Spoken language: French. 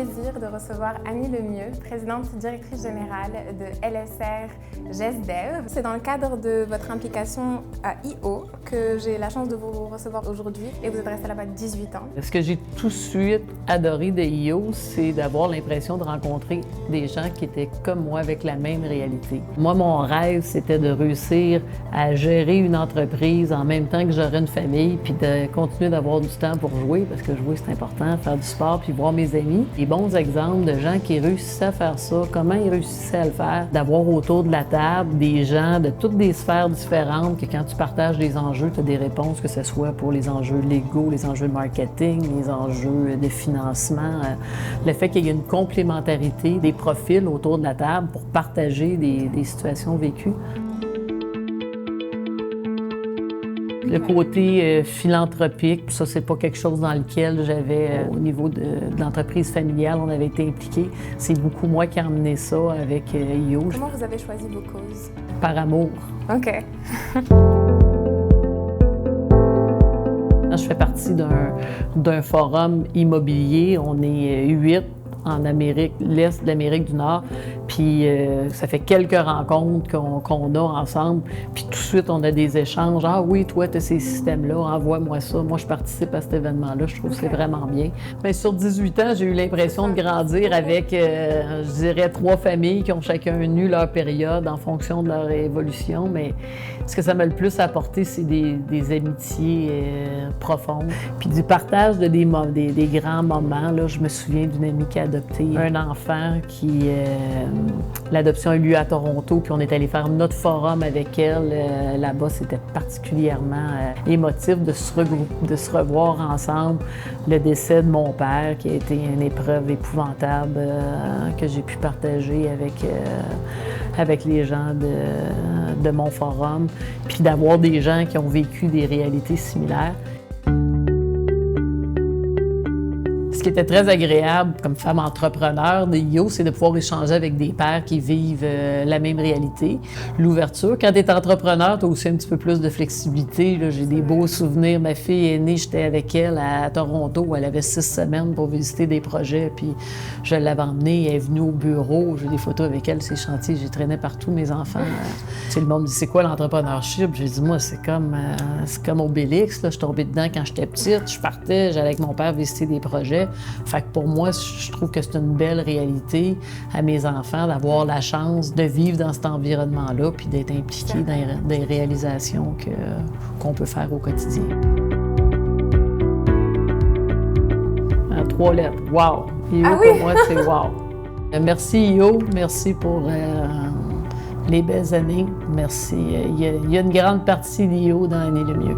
plaisir de recevoir Annie Lemieux, présidente directrice générale de LSR GESDEV. C'est dans le cadre de votre implication à I.O. que j'ai la chance de vous recevoir aujourd'hui et vous êtes resté là-bas 18 ans. Ce que j'ai tout de suite adoré de I.O., c'est d'avoir l'impression de rencontrer des gens qui étaient comme moi avec la même réalité. Moi, mon rêve, c'était de réussir à gérer une entreprise en même temps que j'aurais une famille, puis de continuer d'avoir du temps pour jouer, parce que jouer, c'est important, faire du sport, puis voir mes amis. Des bons exemples de gens qui réussissaient à faire ça, comment ils réussissaient à le faire, d'avoir autour de la table des gens de toutes des sphères différentes, que quand tu partages des enjeux, tu as des réponses, que ce soit pour les enjeux légaux, les enjeux de marketing, les enjeux de financement. Le fait qu'il y ait une complémentarité des profils autour de la table pour partager des situations vécues. Le côté philanthropique, ça, c'est pas quelque chose dans lequel j'avais, au niveau de l'entreprise familiale, on avait été impliqués. C'est beaucoup moi qui ai emmené ça avec I.O. Comment vous avez choisi vos causes? Par amour. OK. Je fais partie d'un forum immobilier. On est 8 en Amérique, l'Est de l'Amérique du Nord. Puis ça fait quelques rencontres qu'on a ensemble. Puis tout de suite, on a des échanges. « Ah oui, toi, tu as ces systèmes-là, envoie-moi ça. » Moi, je participe à cet événement-là. Je trouve que c'est vraiment bien. Mais sur 18 ans, j'ai eu l'impression de grandir avec, je dirais, 3 familles qui ont chacun eu leur période en fonction de leur évolution. Mais ce que ça m'a le plus apporté, c'est des amitiés profondes. Puis du partage de des grands moments. Là, je me souviens d'une amie qui a adopté un enfant qui... l'adoption a eu lieu à Toronto, puis on est allé faire notre forum avec elle là-bas. C'était particulièrement émotif de se revoir ensemble. Le décès de mon père, qui a été une épreuve épouvantable que j'ai pu partager avec les gens de mon forum, puis d'avoir des gens qui ont vécu des réalités similaires. Ce qui était très agréable comme femme entrepreneur de I.O., c'est de pouvoir échanger avec des pères qui vivent la même réalité. L'ouverture, quand tu es entrepreneur, tu as aussi un petit peu plus de flexibilité. J'ai des beaux souvenirs. Ma fille est née, j'étais avec elle à Toronto, où elle avait 6 semaines pour visiter des projets, puis je l'avais emmenée, elle est venue au bureau, j'ai des photos avec elle, ses chantiers, j'ai traîné partout mes enfants. Le monde me dit « C'est quoi l'entrepreneurship? » J'ai dit « Moi, c'est comme Obélix, là. Je suis tombée dedans quand j'étais petite, je partais, j'allais avec mon père visiter des projets. » Fait que pour moi, je trouve que c'est une belle réalité à mes enfants d'avoir la chance de vivre dans cet environnement-là puis d'être impliqué dans des réalisations qu'on peut faire au quotidien. 3 lettres. Wow! I.O. Pour moi, c'est wow! Merci I.O. Merci pour les belles années. Merci. Il y a une grande partie d'I.O. dans Annie Lemieux.